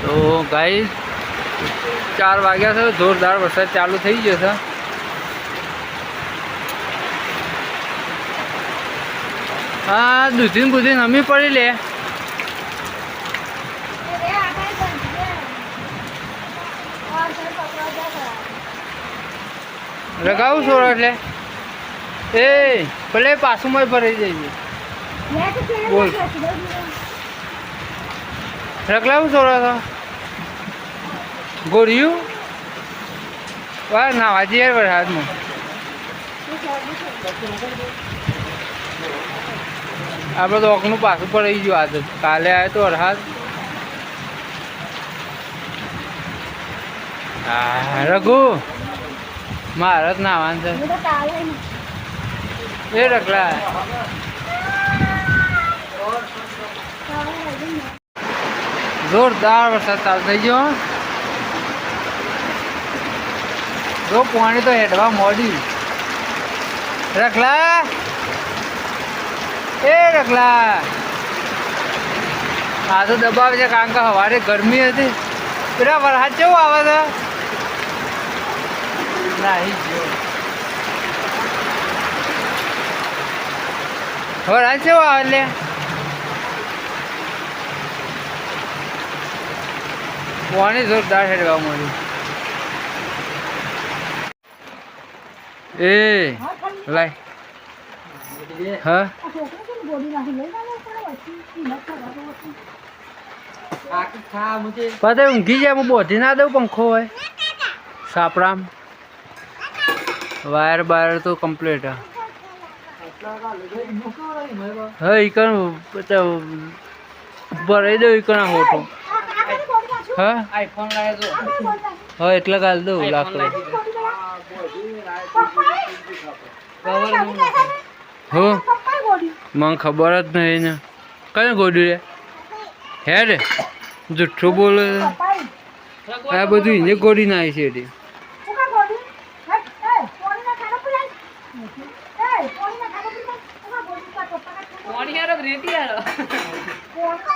તો ગાઈસ 4 વાગ્યા છે, જોરદાર વરસાદ ચાલુ થઈ ગયો છે. હા દૂધીને બુધીને અમી પડી લે. રગાવું છોડો એટલે એ ભલે પાછું માં ભરાઈ જઈએ. બોલ રગલાવું છોડો છો ગોળિયું વાહ નાવા જઈએ વરસાદમાં. આપણે તો ઓકનું પાછું પડી ગયું આજ. કાલે આવ્યો તો વરસાદ. હા રઘુ મારે જ નાવાનું છે એ રગલા. જોરદાર વરસાદ ચાલુ થઈ ગયો. જો પાણી તો હેડવા મોડ્યું. રખલા એ રખલા આ તો દબાવે છે કારણ કે સવારે ગરમી હતી. પેલા વરસાદ કેવો આવે છે નાહી ગયો. વરસાદ કેવો આવે એટલે પાણી જોરદાર હેડવા મળ્યું. એ લાય હા પતે ઊંઘી જાય. હું બોધી ના દઉં પંખો હોય સાપરામ. વાયર બાયર તો કમ્પ્લીટ હા ઈકણ ભરાઈ દઉં ઈકણ હોટો. હા આઈફોન લાવ્યો હા એટલે કાલ દઉં લાકડું. હો મને ખબર જ નહીં ને કઈ ગોડ્યું રે હે રે જુઠ્ઠું બોલે. આ બધું એને ગોડી નાખી છે એટી.